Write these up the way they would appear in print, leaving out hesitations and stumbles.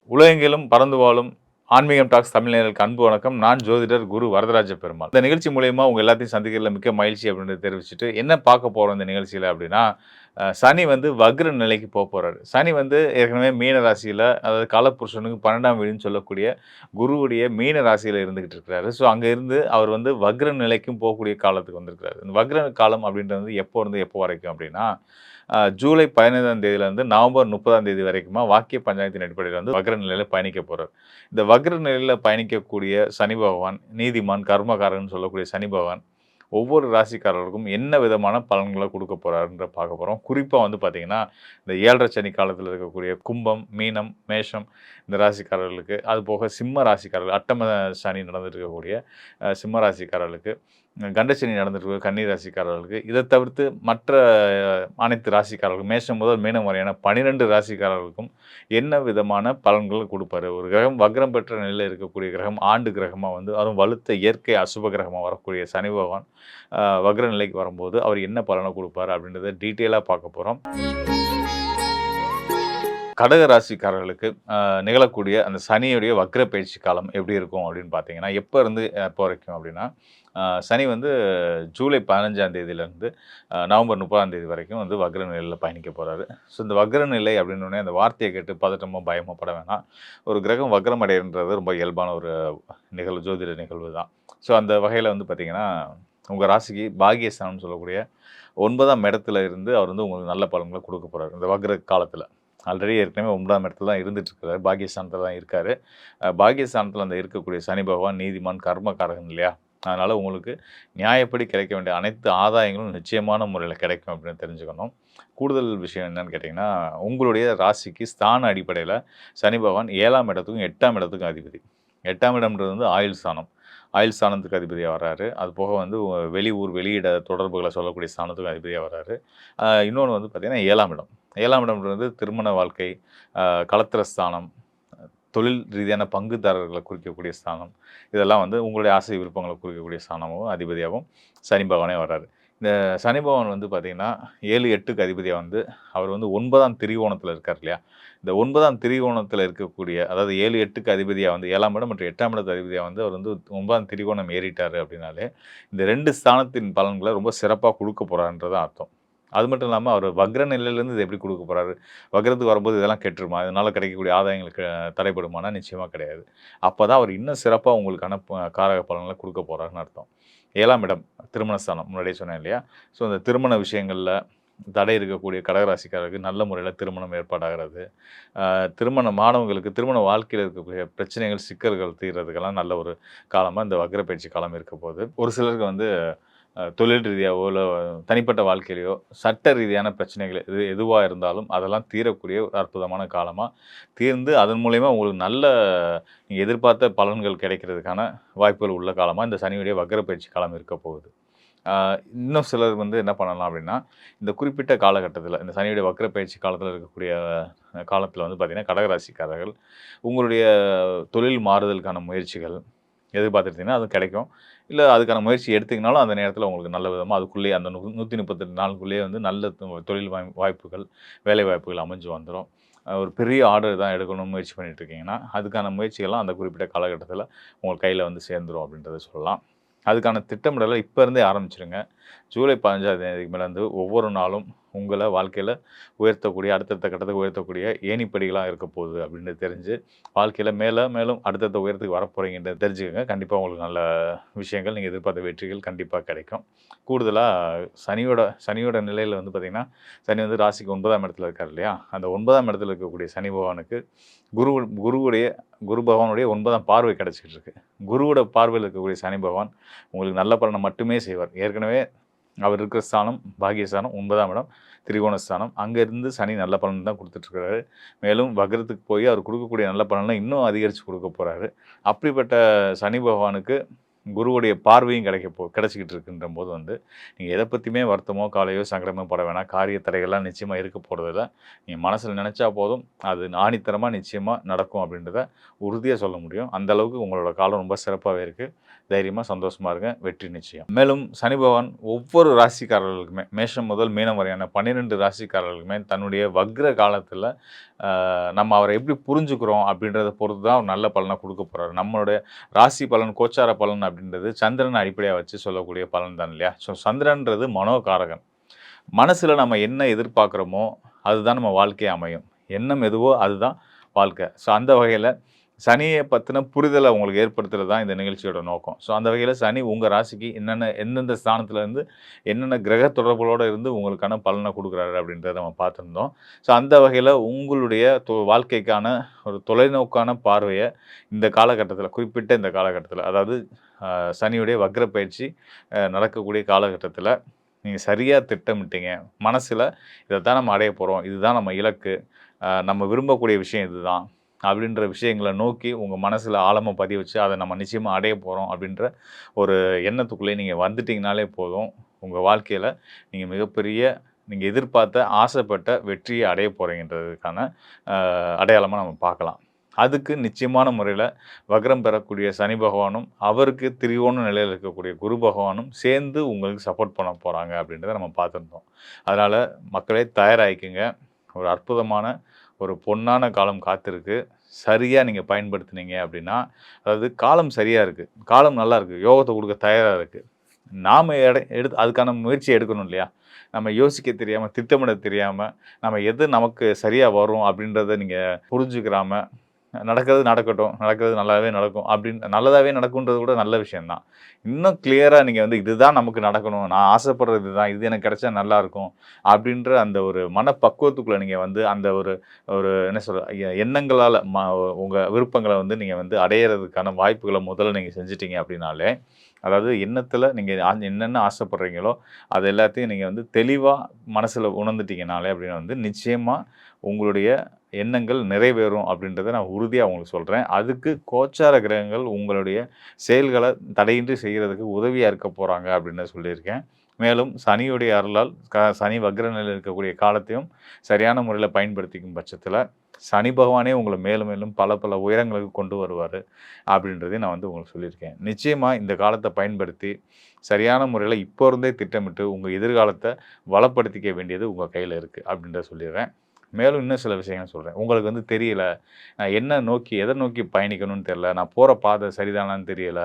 உலகெங்கிலும் பறந்து வாழும் ஆன்மீகம் டாக்ஸ் தமிழ் நேயர்களுக்கு அன்பு வணக்கம். நான் ஜோதிடர் குரு வரதராஜ பெருமாள். இந்த நிகழ்ச்சி மூலியமா உங்க எல்லாத்தையும் சந்திக்கிறதுல மிக்க மகிழ்ச்சி அப்படின்றத தெரிவிச்சுட்டு, என்ன பார்க்க போறோம் இந்த நிகழ்ச்சியில அப்படின்னா, சனி வந்து வக்ர நிலைக்கு போறாரு. சனி வந்து ஏற்கனவே மீன ராசியில, அதாவது காலபுருஷனுக்கு 12ஆம் வீடுன்னு சொல்லக்கூடிய குருவுடைய மீன ராசியில இருந்துகிட்டு இருக்கிறாரு. ஸோ அங்க இருந்து அவர் வந்து வக்ர நிலைக்கும் போகக்கூடிய காலத்துக்கு வந்திருக்கிறாரு. இந்த வக்ர காலம் அப்படின்றது வந்து எப்போ இருந்து எப்போ வரைக்கும் அப்படின்னா, ஜூலை 15ஆம் தேதியிலிருந்து நவம்பர் 30ஆம் தேதி வரைக்குமா வாக்கிய பஞ்சாங்கத்தின் அடிப்படையில வந்து வக்ர நிலையில பயணிக்க போறார். இந்த வக்ர நிலையில பயணிக்கக்கூடிய சனி பகவான், நீதிமான், கர்மகாரகன்னு சொல்லக்கூடிய சனி பகவான், ஒவ்வொரு ராசிக்காரருக்கும் என்ன விதமான பலன்கள குடுக்க போறாருன்ற பார்க்க போறோம். குறிப்பா வந்து பார்த்தீங்கன்னா, இந்த 7 சனி காலத்தில இருக்கக்கூடிய கும்பம், மீனம், மேஷம் இந்த ராசிக்காரர்களுக்கு, அதுபோக சிம்ம ராசிக்காரர்கள் அட்டம சனி நடந்துட்டு இருக்கக்கூடிய சிம்ம ராசிக்காரர்களுக்கு, கண்டசனி நடந்துட்டு இருக்க கன்னி ராசிக்காரர்களுக்கு, இத தவிர்த்து மற்ற அனைத்து ராசிக்காரர்களுக்கும் மேஷம் முதல் மீனம் வரையான 12 ராசிக்காரர்களுக்கும் என்ன விதமான பலன்கள் குடுப்பாரு? ஒரு கிரகம் வக்ரம் பெற்ற நிலையில இருக்கக்கூடிய கிரகம், ஆண்டு கிரகமா வந்து அதுவும் வலுத்த இயற்கை அசுப கிரகமா வரக்கூடிய சனி பகவான் வக்ர நிலைக்கு வரும்போது அவர் என்ன பலனை குடுப்பாரு? அப்படின்றத டீட்டெயிலா பார்க்க போறோம். கடக ராசிக்காரர்களுக்கு நிகழக்கூடிய அந்த சனியுடைய வக்ர பயிற்சி காலம் எப்படி இருக்கும் அப்படின்னு பார்த்தீங்கன்னா, எப்போ இருந்து எப்போ வரைக்கும் அப்படின்னா, சனி வந்து ஜூலை 15ஆம் தேதியிலேருந்து நவம்பர் 30ஆம் தேதி வரைக்கும் வந்து வக்ர நிலையில பயணிக்க போறாரு. ஸோ இந்த வக்ர நிலை அப்படின்னோனே அந்த வார்த்தைய கேட்டு பதட்டமோ, பயமோ பட வேணாம். ஒரு கிரகம் வக்ரம் அடையன்றது ரொம்ப இயல்பான ஒரு நிகழ்வு, ஜோதிட நிகழ்வு தான். ஸோ அந்த வகையில வந்து பார்த்தீங்கன்னா, உங்க ராசிக்கு பாக்கியஸ்தானம்னு சொல்லக்கூடிய 9ஆம் இடத்துல இருந்து அவர் வந்து உங்களுக்கு நல்ல பலன்கள குடுக்க போறாரு. இந்த வக்ர காலத்தில. ஆல்ரெடி ஏற்கனவே 9ஆம் இடத்துல தான் இருந்துட்டு இருக்காரு. பாக்கியஸ்தானத்தில தான் இருக்காரு. பாக்கியஸ்தானத்தில அந்த இருக்கக்கூடிய சனி பகவான் நீதிமான், கர்மகாரகன் இல்லையா? அதனால உங்களுக்கு நியாயப்படி கிடைக்க வேண்டிய அனைத்து ஆதாயங்களும் நிச்சயமான முறையில கிடைக்கும் அப்படின்னு தெரிஞ்சுக்கணும். கூடுதல் விஷயம் என்னன்னு கேட்டீங்கன்னா, உங்களுடைய ராசிக்கு ஸ்தான அடிப்படையில சனி பகவான் 7ஆம் இடத்துக்கும், 8ஆம் இடத்துக்கும் அதிபதி. 8ஆம் இடம்ன்றது வந்து ஆயுள் ஸ்தானம். ஆயுள் ஸ்தானத்துக்கு அதிபதியா வர்றாரு. அது போக வந்து வெளியூர், வெளியிட தொடர்புகள சொல்லக்கூடிய ஸ்தானத்துக்கும் அதிபதியா வர்றாரு. இன்னொன்னு வந்து பார்த்தீங்கன்னா 7ஆம் இடம். 7ஆம் இடம்ன்றது திருமண வாழ்க்கை, களத்திர ஸ்தானம், தொழில் ரீதியான பங்குதாரர்கள குறிக்கக்கூடிய ஸ்தானம். இதெல்லாம் வந்து உங்களுடைய ஆசை விருப்பங்கள குறிக்கக்கூடிய ஸ்தானமும், அதிபதியாவும் சனி பகவானே வர்றாரு. இந்த சனி பகவான் வந்து பார்த்தீங்கன்னா, 7, 8க்கு அதிபதியா வந்து அவர் வந்து 9ஆம் திரிகோணத்தில இருக்கார் இல்லையா? இந்த 9ஆம் திரிகோணத்தில இருக்கக்கூடிய அதாவது 7, 8க்கு அதிபதியா வந்து 7ஆம் இடம் மற்றும் 8ஆம் இடத்து அதிபதியா வந்து அவர் வந்து 9ஆம் திரிகோணம் ஏறிட்டாரு அப்படின்னாலே, இந்த 2 ஸ்தானத்தின் பலன்கள ரொம்ப சிறப்பா குடுக்க போறாருன்றது தான் அர்த்தம். அது மட்டும் இல்லாம அவர் வக்ர நிலையிலேருந்து இத எப்படி குடுக்க போறாரு? வக்ரத்துக்கு வரும்போது இதெல்லாம் கெட்டுருமா? இதனால கிடைக்கக்கூடிய ஆதாயங்களுக்கு தடைப்படுமானா, நிச்சயமா கிடையாது. அப்பதான் அவர் இன்னும் சிறப்பா உங்களுக்கான காரக பலன்கள குடுக்க போறாருன்னு அர்த்தம். 7ஆம் இடம் திருமணஸ்தானம் முன்னாடியே சொன்னேன் இல்லையா? ஸோ அந்த திருமண விஷயங்கள்ல தடை இருக்கக்கூடிய கடகராசிக்காரருக்கு நல்ல முறையில திருமணம் ஏற்பாடாகிறது. திருமணமானவங்களுக்கு திருமண வாழ்க்கையில இருக்கக்கூடிய பிரச்சனைகள், சிக்கல்கள் தீர்றதுக்கெல்லாம் நல்ல ஒரு காலமா இந்த வக்ர பயிற்சி காலம் இருக்க போது. ஒரு சிலருக்கு வந்து தொழில் ரீதியாவோ, இல்ல தனிப்பட்ட வாழ்க்கையிலயோ, சட்ட ரீதியான பிரச்சனைகள் எதுவா இருந்தாலும் அதெல்லாம் தீரக்கூடிய ஒரு அற்புதமான காலமா, தீர்ந்து அதன் மூலியமா உங்களுக்கு நல்ல நீங்க எதிர்பார்த்த பலன்கள் கிடைக்கிறதுக்கான வாய்ப்புகள் உள்ள காலமா இந்த சனியுடைய வக்ர பயிற்சி காலம் இருக்க போகுது. ஆ இன்னும் சிலர் வந்து என்ன பண்ணலாம் அப்படின்னா, இந்த குறிப்பிட்ட காலகட்டத்தில இந்த சனியுடைய வக்ர பயிற்சி காலத்தில இருக்கக்கூடிய காலத்தில வந்து பார்த்தீங்கன்னா, கடகராசிக்காரர்கள் உங்களுடைய தொழில் மாறுதலுக்கான முயற்சிகள் எதிர்பார்த்துருந்தீங்கன்னா, அது கிடைக்கும். இல்ல அதுக்கான முயற்சி எடுத்தீங்கனாலும், அந்த நேரத்தில உங்களுக்கு நல்ல விதமா அதுக்குள்ளேயே அந்த 138 நாளுக்குள்ளேயே வந்து நல்ல தொழில் வாய்ப்புகள், வேலை வாய்ப்புகள் அமைஞ்சு வந்துரும். ஒரு பெரிய ஆர்டர் தான் எடுக்கணும்னு முயற்சி பண்ணிட்டு இருக்கீங்கன்னா, அதுக்கான முயற்சிகள்லாம் அந்த குறிப்பிட்ட காலகட்டத்தில உங்க கையில வந்து சேர்ந்துரும் அப்படின்றத சொல்லலாம். அதுக்கான திட்டமிடல இப்ப இருந்தே ஆரம்பிச்சுருங்க. ஜூலை 15ஆம் தேதிக்கு மேல வந்து ஒவ்வொரு நாளும் உங்கள வாழ்க்கையில உயர்த்தக்கூடிய, அடுத்தடுத்த கட்டத்துக்கு உயர்த்தக்கூடிய ஏணிப்படிகளா இருக்க போகுது அப்படின்னு தெரிஞ்சு, வாழ்க்கையில மேலும் அடுத்தடுத்த உயரத்துக்கு வரப்போறீங்கன்றத தெரிஞ்சுக்கங்க. கண்டிப்பா உங்களுக்கு நல்ல விஷயங்கள், நீங்க எதிர்பார்த்த வெற்றிகள் கண்டிப்பா கிடைக்கும். கூடுதலா சனியோட சனியோட நிலையில வந்து பார்த்தீங்கன்னா, சனி வந்து ராசிக்கு 9ஆம் இடத்துல இருக்காரு இல்லையா? அந்த 9ஆம் இடத்துல இருக்கக்கூடிய சனி பகவானுக்கு குரு குருவுடைய குரு பகவானுடைய 9ஆம் பார்வை கிடைச்சிட்டு இருக்கு. குருவோட பார்வையில இருக்கக்கூடிய சனி பகவான் உங்களுக்கு நல்ல பலன மட்டுமே செய்வார். ஏற்கனவே அவர் இருக்கிற ஸ்தானம், பாக்கியஸ்தானம் 9ஆம் இடம், திரிகோண ஸ்தானம். அங்க இருந்து சனி நல்ல பலன் தான் குடுத்துட்டுருக்காரு. மேலும் வக்ரத்துக்கு போய் அவர் குடுக்கக்கூடிய நல்ல பலன இன்னும் அதிகரிச்சு குடுக்க போறாரு. அப்படிப்பட்ட சனி பகவானுக்கு குருவுடைய பார்வையும் கிடைச்சிக்கிட்டு இருக்குன்ற போது வந்து நீங்கள் எதை பற்றியுமே வருத்தமோ கவலையோ சங்கடமோ பட வேணாம். காரிய தடைகள்லாம் நிச்சயமாக இருக்க போகிறதில்ல. நீங்கள் மனசில் நினச்சா போதும், அது ஆணித்தரமாக நிச்சயமாக நடக்கும் அப்படின்றத உறுதியாக சொல்ல முடியும். அந்த அளவுக்கு உங்களோட காலம் ரொம்ப சிறப்பாகவே இருக்குது. தைரியமாக சந்தோஷமாக இருங்க. வெற்றி நிச்சயம். மேலும் சனி பகவான் ஒவ்வொரு ராசிக்காரர்களுக்குமே மேஷம் முதல் மீனம் வரையான 12 ராசிக்காரர்களுக்குமே தன்னுடைய வக்ர காலத்தில் நம்ம அவரை எப்படி புரிஞ்சுக்கிறோம் அப்படின்றத பொறுத்து தான் நல்ல பலனை கொடுக்க போகிறாரு. நம்மளுடைய ராசி பலன், கோச்சார பலன் அப்படின்றது சந்திரனை அடிப்படையாக வச்சு சொல்லக்கூடிய பலன் தான் இல்லையா? ஸோ சந்திரன்றது மனோகாரகன். மனசில் நம்ம என்ன எதிர்பார்க்குறோமோ அதுதான் நம்ம வாழ்க்கையை அமையும். எண்ணம் எதுவோ அதுதான் வாழ்க்கை. ஸோ அந்த வகையில் சனியை பற்றின புரிதலை உங்களுக்கு ஏற்படுத்துறது தான் இந்த நிகழ்ச்சியோட நோக்கம். ஸோ அந்த வகையில் சனி உங்கள் ராசிக்கு எந்தெந்த ஸ்தானத்துலேருந்து என்னென்ன கிரக தொடர்புகளோடு இருந்து உங்களுக்கான பலனை கொடுக்குறாரு அப்படின்றத நம்ம பார்த்துருந்தோம். ஸோ அந்த வகையில் உங்களுடைய வாழ்க்கைக்கான ஒரு தொலைநோக்கான பார்வையை இந்த காலகட்டத்தில், குறிப்பிட்ட இந்த காலகட்டத்தில், அதாவது சனியுடைய வக்ர பயிற்சி நடக்கக்கூடிய காலகட்டத்தில் நீங்கள் சரியாக திட்டமிட்டீங்க. மனசில் இதை தான் நம்ம அடைய போகிறோம், இதுதான் நம்ம இலக்கு, நம்ம விரும்பக்கூடிய விஷயம் இதுதான் அப்படின்ற விஷயங்களை நோக்கி உங்கள் மனசில் ஆழமாக பதிய வச்சு அதை நம்ம நிச்சயமாக அடைய போகிறோம் அப்படின்ற ஒரு எண்ணத்துக்குள்ளே நீங்கள் வந்துட்டிங்கனாலே போதும். உங்கள் வாழ்க்கையில் நீங்கள் மிகப்பெரிய நீங்கள் எதிர்பார்த்த ஆசைப்பட்ட வெற்றியை அடைய போகிறீங்கன்றதுக்கான அடையாளமாக நம்ம பார்க்கலாம். அதுக்கு நிச்சயமான முறையில் வக்ரம் பெறக்கூடிய சனி பகவானும் அவருக்கு திரிகோண நிலையில் இருக்கக்கூடிய குரு பகவானும் சேர்ந்து உங்களுக்கு சப்போர்ட் பண்ண போகிறாங்க அப்படின்றத நம்ம பார்த்துருந்தோம். அதனால் மக்களே தயாராகிக்குங்க. ஒரு அற்புதமான ஒரு பொன்னான காலம் காத்திருக்கு. சரியாக நீங்கள் பயன்படுத்தினீங்க அப்படின்னா, அதாவது காலம் சரியாக இருக்குது, காலம் நல்லா இருக்குது, யோகத்தை கொடுக்க தயாராக இருக்குது. நாம் அதுக்கான முயற்சியை எடுக்கணும் இல்லையா? நம்ம யோசிக்க தெரியாமல், திட்டமிட தெரியாமல், நம்ம எது நமக்கு சரியாக வரும் அப்படின்றத நீங்கள் புரிஞ்சுக்கிறாமல், நடக்கிறது நடக்கட்டும், நடக்கிறது நல்லாவே நடக்கும் அப்படின்னு நல்லதாகவே நடக்குன்றது கூட நல்ல விஷயந்தான். இன்னும் கிளியராக நீங்கள் வந்து இதுதான் நமக்கு நடக்கணும், நான் ஆசைப்படுறது இதுதான், இது எனக்கு கிடைச்சா நல்லாயிருக்கும் அப்படின்ற அந்த ஒரு மனப்பக்குவத்துக்குள்ளே நீங்கள் வந்து அந்த ஒரு ஒரு என்ன சொல்கிற எண்ணங்களால் உங்கள் விருப்பங்களை வந்து நீங்கள் வந்து அடையிறதுக்கான வாய்ப்புகளை முதல்ல நீங்கள் செஞ்சிட்டிங்க அப்படின்னாலே, அதாவது எண்ணத்தில் நீங்கள் என்னென்ன ஆசைப்படுறீங்களோ அது எல்லாத்தையும் நீங்கள் வந்து தெளிவாக மனசில் உணர்ந்துட்டிங்கனாலே அப்படின்னு வந்து நிச்சயமாக உங்களுடைய எண்ணங்கள் நிறைவேறும் அப்படின்றத நான் உறுதியாக உங்களுக்கு சொல்கிறேன். அதுக்கு கோச்சார கிரகங்கள் உங்களுடைய செயல்களை தடையின்றி செய்கிறதுக்கு உதவியாக இருக்க போகிறாங்க அப்படின்னு சொல்லியிருக்கேன். மேலும் சனியுடைய அருளால் சனி வக்ர நிலையில் இருக்கக்கூடிய காலத்தையும் சரியான முறையில் பயன்படுத்திக்கும் பட்சத்தில் சனி பகவானே உங்களை மேலும் மேலும் பல பல உயரங்களுக்கு கொண்டு வருவார் அப்படின்றதையும் நான் வந்து உங்களுக்கு சொல்லியிருக்கேன். நிச்சயமாக இந்த காலத்தை பயன்படுத்தி சரியான முறையில் இப்போ இருந்தே திட்டமிட்டு உங்கள் எதிர்காலத்தை வளப்படுத்திக்க வேண்டியது உங்கள் கையில் இருக்குது அப்படின்றத சொல்லிடுறேன். மேலும் இன்னும் சில விஷயங்கள் சொல்கிறேன். உங்களுக்கு வந்து தெரியல, நான் எதை நோக்கி பயணிக்கணும்னு தெரியல, நான் போகிற பாதை சரிதானான்னு தெரியலை,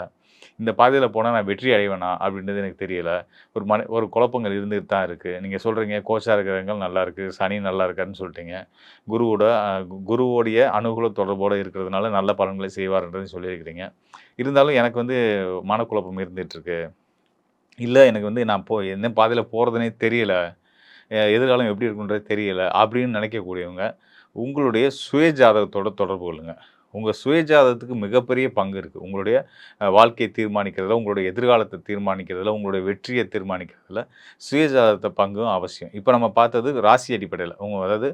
இந்த பாதையில் போனால் நான் வெற்றி அடைவேனா அப்படின்றது எனக்கு தெரியலை, ஒரு குழப்பங்கள் இருந்துகிட்டு தான் இருக்குது. நீங்கள் சொல்கிறீங்க கோச்சார கிரகங்கள் நல்லா இருக்குது, சனி நல்லா இருக்காருன்னு சொல்லிட்டீங்க, குருவோடைய அனுகூல தொடர்போடு இருக்கிறதுனால நல்ல பலன்களை செய்வார்ன்றதையும் சொல்லியிருக்கிறீங்க. இருந்தாலும் எனக்கு வந்து மனக்குழப்பம் இருந்துகிட்ருக்கு, இல்லை எனக்கு வந்து நான் என்ன பாதையில் போகிறதுனே தெரியலை, எதிர்காலம் எப்படி இருக்குன்றது தெரியல அப்படின்னு நினைக்கக்கூடியவங்க உங்களுடைய சுய ஜாதகத்தோட தொடர்பு கொள்ளுங்க. உங்கள் சுய ஜாதகத்துக்கு மிகப்பெரிய பங்கு இருக்குது. உங்களுடைய வாழ்க்கையை தீர்மானிக்கிறதுல, உங்களுடைய எதிர்காலத்தை தீர்மானிக்கிறதுல, உங்களுடைய வெற்றியை தீர்மானிக்கிறதுல சுய ஜாதகத்தை பங்கும் அவசியம். இப்போ நம்ம பார்த்தது ராசி அடிப்படையில் அதாவது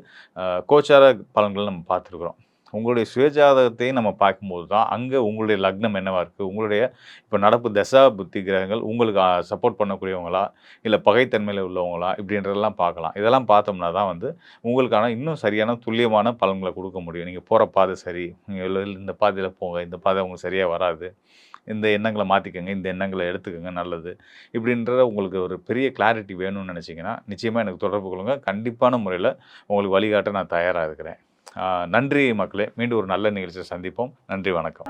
கோச்சார பலன்கள் நம்ம பார்த்துருக்குறோம். உங்களுடைய சுயஜாதகத்தையும் நம்ம பார்க்கும்போது தான் அங்கே உங்களுடைய லக்னம் என்னவாக இருக்குது, உங்களுடைய இப்போ நடப்பு தசா புத்தி கிரகங்கள் உங்களுக்கு சப்போர்ட் பண்ணக்கூடியவங்களா, இல்லை பகைத்தன்மையில் உள்ளவங்களா இப்படின்றதெல்லாம் பார்க்கலாம். இதெல்லாம் பார்த்தோம்னா தான் வந்து உங்களுக்கான இன்னும் சரியான துல்லியமான பலன்களை கொடுக்க முடியும். நீங்கள் போகிற பாதை சரி, நீங்கள் இந்த பாதையில் போங்க, இந்த பாதை உங்களுக்கு சரியாக வராது, இந்த எண்ணங்களை மாற்றிக்கோங்க, இந்த எண்ணங்களை எடுத்துக்கோங்க நல்லது, இப்படின்ற உங்களுக்கு ஒரு பெரிய கிளாரிட்டி வேணும்னு நினச்சிங்கன்னா நிச்சயமாக எனக்கு தொடர்பு கொள்ளுங்கள். கண்டிப்பான முறையில் உங்களுக்கு வழிகாட்ட நான் தயாராக இருக்கிறேன். நன்றி மக்களே. மீண்டும் ஒரு நல்ல நிகழ்ச்சியை சந்திப்போம். நன்றி, வணக்கம்.